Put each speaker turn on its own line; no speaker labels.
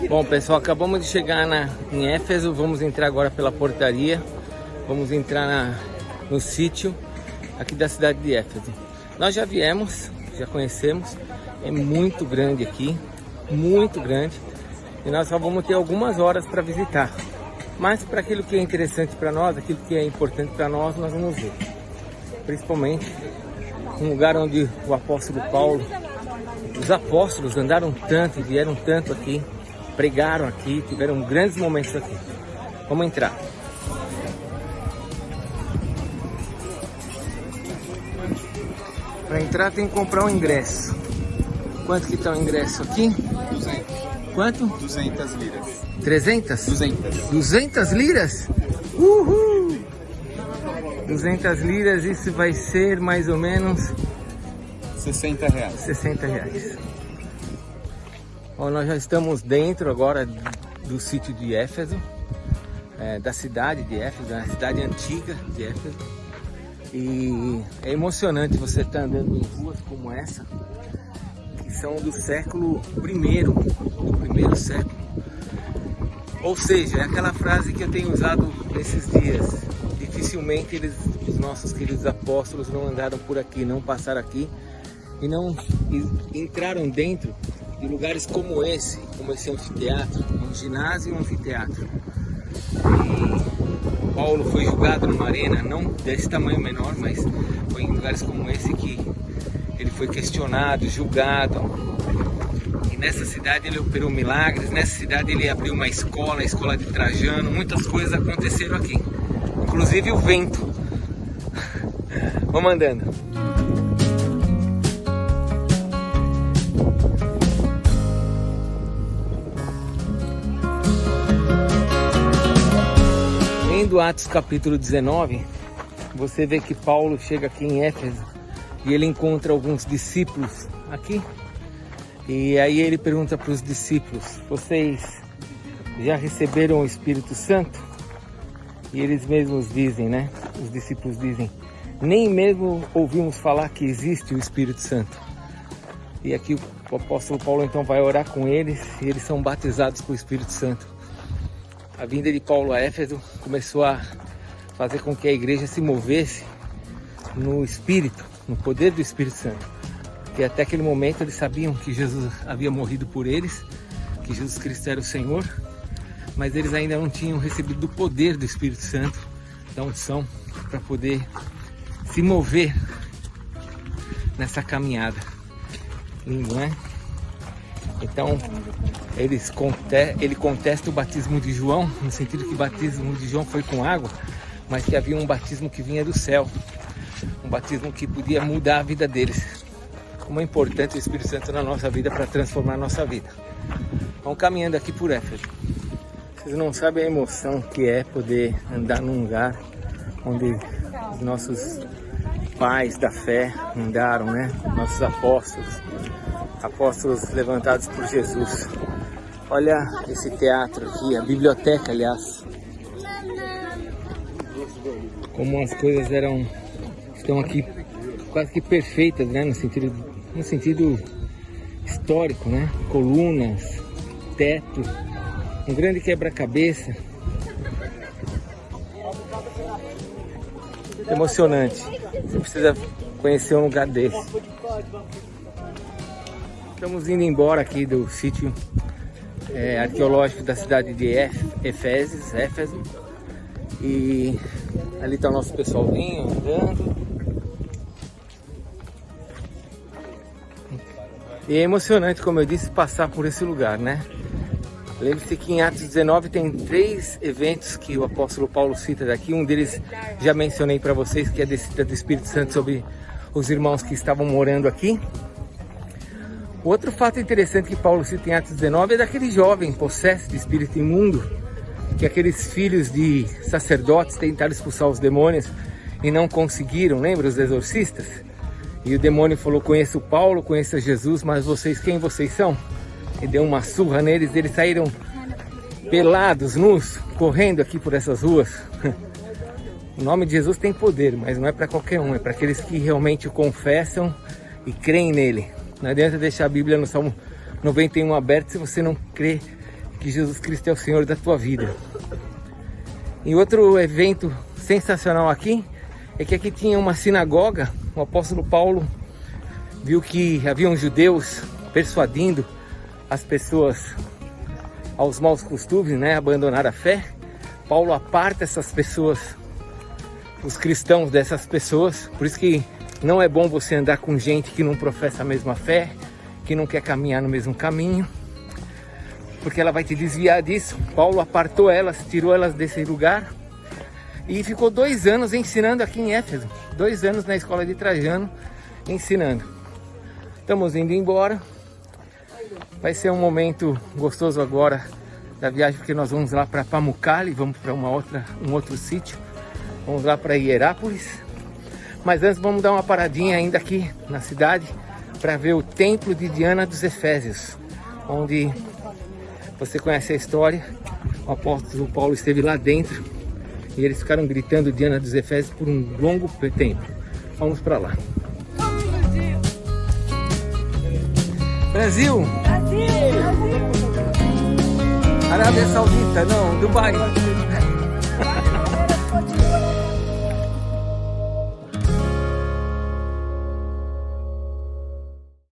Bom, pessoal, acabamos de chegar em Éfeso. Vamos entrar agora pela portaria. Vamos entrar no sítio aqui da cidade de Éfeso. Nós já viemos, já conhecemos. É muito grande aqui, muito grande. E nós só vamos ter algumas horas para visitar. Mas para aquilo que é interessante para nós, aquilo que é importante para nós vamos ver. Principalmente um lugar onde o apóstolo Paulo, os apóstolos andaram tanto e vieram tanto aqui, pregaram aqui, tiveram grandes momentos aqui. Vamos entrar. Para entrar tem que comprar um ingresso. Quanto que está o ingresso aqui?
200.
Quanto?
200 liras.
300?
200.
200 liras? Uhul! 200 liras, isso vai ser mais ou menos
60 reais.
60 reais. Bom, nós já estamos dentro agora do sítio de Éfeso, da cidade de Éfeso, da cidade antiga de Éfeso. E é emocionante você estar andando em ruas como essa, que são do século I, do primeiro século. Ou seja, é aquela frase que eu tenho usado nesses dias. Dificilmente os nossos queridos apóstolos não andaram por aqui, não passaram aqui e não entraram dentro de lugares como esse anfiteatro, um ginásio e um anfiteatro. E Paulo foi julgado numa arena, não desse tamanho menor, mas foi em lugares como esse que ele foi questionado, julgado. E nessa cidade ele operou milagres, nessa cidade ele abriu uma escola, a escola de Trajano, muitas coisas aconteceram aqui, inclusive o vento. Vamos andando. Lendo Atos capítulo 19, você vê que Paulo chega aqui em Éfeso e ele encontra alguns discípulos aqui. E aí ele pergunta para os discípulos: vocês já receberam o Espírito Santo? E eles mesmos dizem, né? Os discípulos dizem: nem mesmo ouvimos falar que existe o Espírito Santo. E aqui o apóstolo Paulo então vai orar com eles e eles são batizados com o Espírito Santo. A vinda de Paulo a Éfeso começou a fazer com que a igreja se movesse no Espírito, no poder do Espírito Santo. Porque até aquele momento eles sabiam que Jesus havia morrido por eles, que Jesus Cristo era o Senhor, mas eles ainda não tinham recebido o poder do Espírito Santo, da unção, para poder se mover nessa caminhada. Lindo, né? Então, ele contesta o batismo de João, no sentido que o batismo de João foi com água, mas que havia um batismo que vinha do céu, um batismo que podia mudar a vida deles. Como é importante o Espírito Santo na nossa vida para transformar a nossa vida. Vamos caminhando aqui por Éfeso. Vocês não sabem a emoção que é poder andar num lugar onde os nossos pais da fé andaram, né? Nossos apóstolos levantados por Jesus. Olha esse teatro aqui, a biblioteca, aliás. Como as coisas estão aqui quase que perfeitas, né? No sentido histórico, né? Colunas, teto, um grande quebra-cabeça. Emocionante. Você precisa conhecer um lugar desse. Estamos indo embora aqui do sítio arqueológico da cidade de Éfeso. E ali está o nosso pessoalzinho andando. E é emocionante, como eu disse, passar por esse lugar, né? Lembre-se que em Atos 19 tem 3 eventos que o apóstolo Paulo cita daqui. Um deles já mencionei para vocês, que é a descida do Espírito Santo sobre os irmãos que estavam morando aqui. Outro fato interessante que Paulo cita em Atos 19 é daquele jovem possesso de espírito imundo, que aqueles filhos de sacerdotes tentaram expulsar os demônios e não conseguiram, lembra os exorcistas? E o demônio falou: conheço Paulo, conheço Jesus, mas quem vocês são? E deu uma surra neles, eles saíram pelados, nus, correndo aqui por essas ruas. O nome de Jesus tem poder, mas não é para qualquer um, é para aqueles que realmente o confessam e creem nele. Não adianta deixar a Bíblia no Salmo 91 aberto se você não crê que Jesus Cristo é o Senhor da tua vida. E outro evento sensacional aqui é que aqui tinha uma sinagoga. O apóstolo Paulo viu que haviam judeus persuadindo as pessoas aos maus costumes, né, abandonar a fé. Paulo aparta essas pessoas, os cristãos dessas pessoas. Por isso que não é bom você andar com gente que não professa a mesma fé, que não quer caminhar no mesmo caminho, porque ela vai te desviar disso. Paulo apartou elas, tirou elas desse lugar e ficou 2 anos ensinando aqui em Éfeso. 2 anos na escola de Trajano ensinando. Estamos indo embora. Vai ser um momento gostoso agora da viagem, porque nós vamos lá para Pamukkale, vamos para um outro sítio. Vamos lá para Hierápolis. Mas antes vamos dar uma paradinha ainda aqui na cidade para ver o templo de Diana dos Efésios, onde você conhece a história. O apóstolo Paulo esteve lá dentro e eles ficaram gritando Diana dos Efésios por um longo tempo. Vamos para lá. Brasil! Arábia Saudita, não, Dubai.